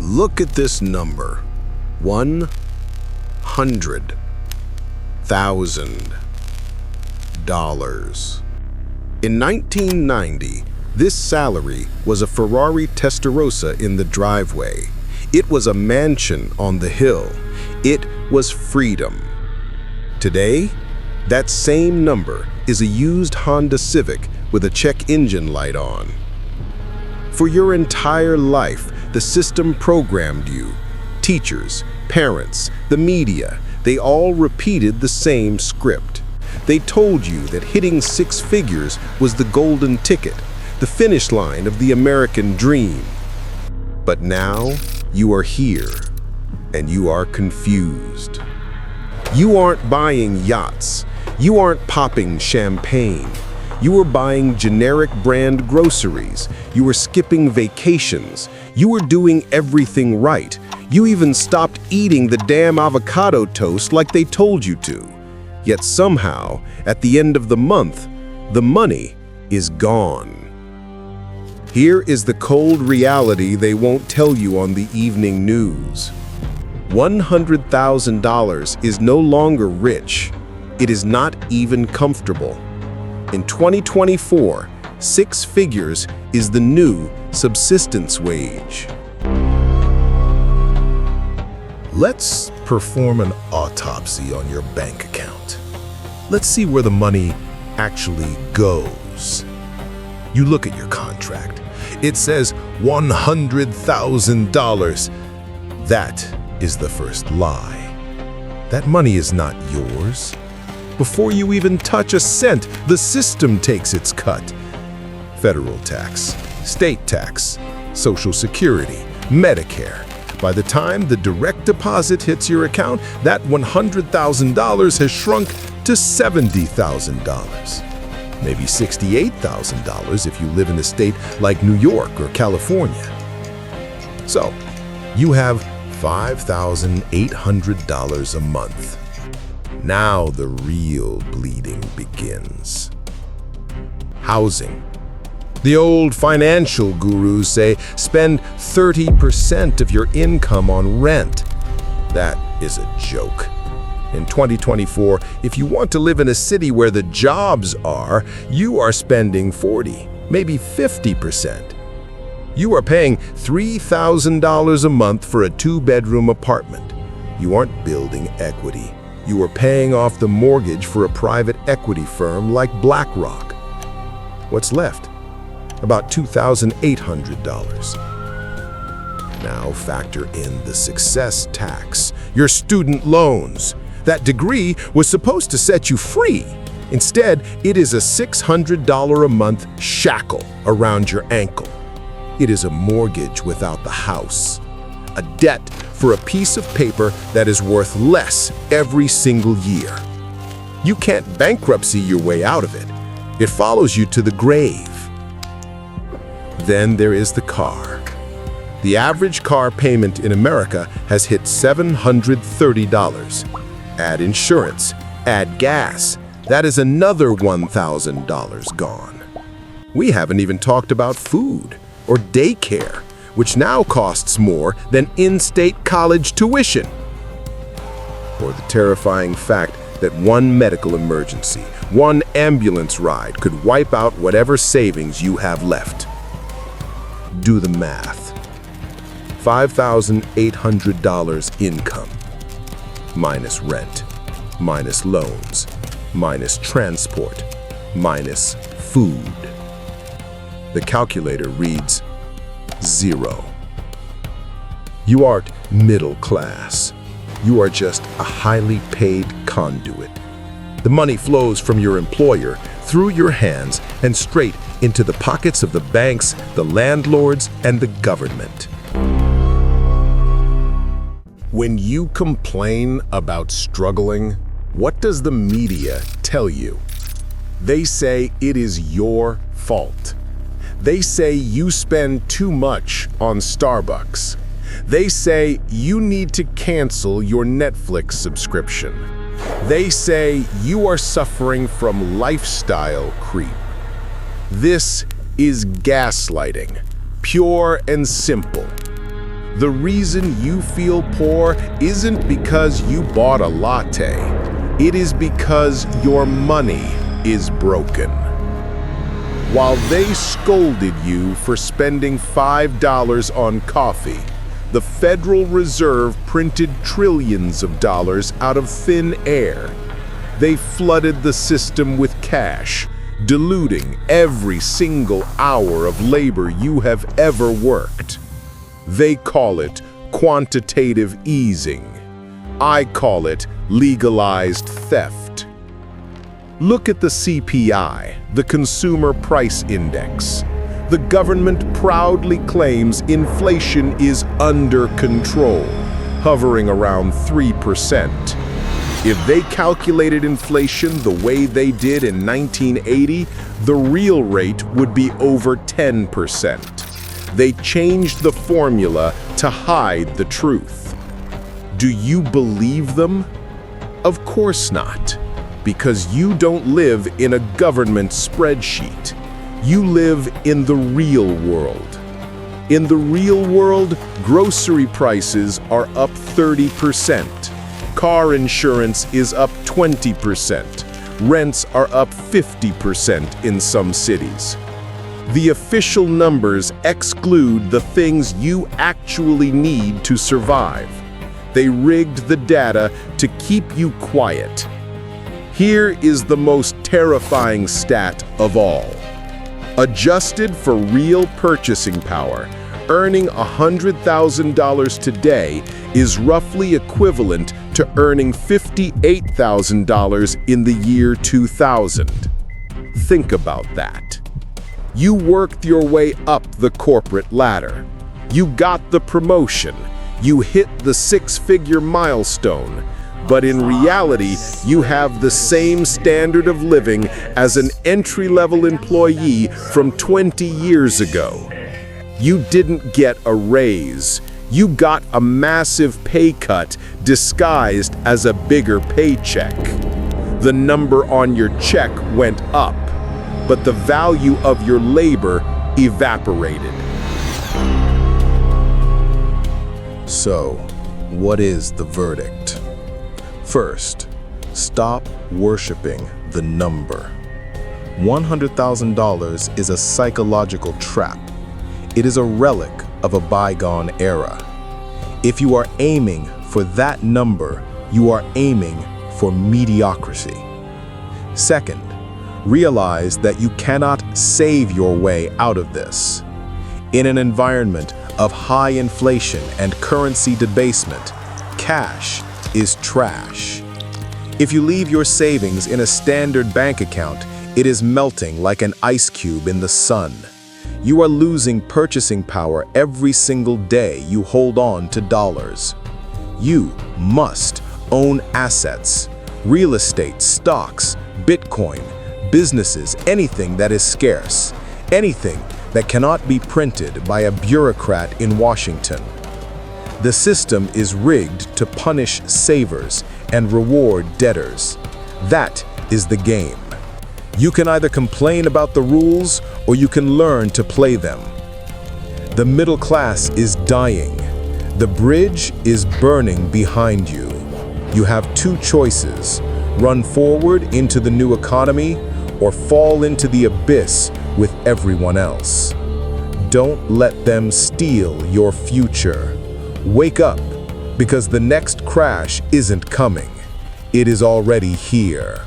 Look at this number. $100,000. In 1990, this salary was a Ferrari Testarossa in the driveway. It was a mansion on the hill. It was freedom. Today, that same number is a used Honda Civic with a check engine light on. For your entire life, the system programmed you. Teachers, parents, the media, they all repeated the same script. They told you that hitting six figures was the golden ticket, the finish line of the American dream. But now, you are here, and you are confused. You aren't buying yachts. You aren't popping champagne. You were buying generic brand groceries. You were skipping vacations. You were doing everything right. You even stopped eating the damn avocado toast like they told you to. Yet somehow, at the end of the month, the money is gone. Here is the cold reality they won't tell you on the evening news. $100,000 is no longer rich. It is not even comfortable. In 2024, six figures is the new subsistence wage. Let's perform an autopsy on your bank account. Let's see where the money actually goes. You look at your contract. It says $100,000. That is the first lie. That money is not yours. Before you even touch a cent, the system takes its cut. Federal tax, state tax, Social Security, Medicare. By the time the direct deposit hits your account, that $100,000 has shrunk to $70,000. Maybe $68,000 if you live in a state like New York or California. So, you have $5,800 a month. Now the real bleeding begins. Housing. The old financial gurus say spend 30% of your income on rent. That is a joke. In 2024, if you want to live in a city where the jobs are, you are spending 40, maybe 50%. You are paying $3,000 a month for a two-bedroom apartment. You aren't building equity. You are paying off the mortgage for a private equity firm like BlackRock. What's left? About $2,800. Now factor in the success tax, your student loans. That degree was supposed to set you free. Instead, it is a $600 a month shackle around your ankle. It is a mortgage without the house, a debt for a piece of paper that is worth less every single year. You can't bankruptcy your way out of it. It follows you to the grave. Then there is the car. The average car payment in America has hit $730. Add insurance, add gas. That is another $1,000 gone. We haven't even talked about food or daycare, which now costs more than in-state college tuition. Or the terrifying fact that one medical emergency, one ambulance ride could wipe out whatever savings you have left. Do the math. $5,800 income, minus rent, minus loans, minus transport, minus food. The calculator reads 0. You aren't middle class. You are just a highly paid conduit. The money flows from your employer through your hands and straight into the pockets of the banks, the landlords, and the government. When you complain about struggling, what does the media tell you? They say it is your fault. They say you spend too much on Starbucks. They say you need to cancel your Netflix subscription. They say you are suffering from lifestyle creep. This is gaslighting, pure and simple. The reason you feel poor isn't because you bought a latte. It is because your money is broken. While they scolded you for spending $5 on coffee, the Federal Reserve printed trillions of dollars out of thin air. They flooded the system with cash, diluting every single hour of labor you have ever worked. They call it quantitative easing. I call it legalized theft. Look at the CPI, the Consumer Price Index. The government proudly claims inflation is under control, hovering around 3%. If they calculated inflation the way they did in 1980, the real rate would be over 10%. They changed the formula to hide the truth. Do you believe them? Of course not, because you don't live in a government spreadsheet. You live in the real world. In the real world, grocery prices are up 30%. Car insurance is up 20%. Rents are up 50% in some cities. The official numbers exclude the things you actually need to survive. They rigged the data to keep you quiet. Here is the most terrifying stat of all. Adjusted for real purchasing power, earning $100,000 today is roughly equivalent to earning $58,000 in the year 2000. Think about that. You worked your way up the corporate ladder. You got the promotion. You hit the six-figure milestone. But in reality, you have the same standard of living as an entry-level employee from 20 years ago. You didn't get a raise. You got a massive pay cut disguised as a bigger paycheck. The number on your check went up, but the value of your labor evaporated. So, what is the verdict? First, stop worshiping the number. $100,000 is a psychological trap. It is a relic of a bygone era. If you are aiming for that number, you are aiming for mediocrity. Second, realize that you cannot save your way out of this. In an environment of high inflation and currency debasement, cash is trash. If you leave your savings in a standard bank account, it is melting like an ice cube in the sun. You are losing purchasing power every single day you hold on to dollars. You must own assets, real estate, stocks, Bitcoin, businesses, anything that is scarce, anything that cannot be printed by a bureaucrat in Washington. The system is rigged to punish savers and reward debtors. That is the game. You can either complain about the rules or you can learn to play them. The middle class is dying. The bridge is burning behind you. You have two choices: run forward into the new economy or fall into the abyss with everyone else. Don't let them steal your future. Wake up, because the next crash isn't coming. It is already here.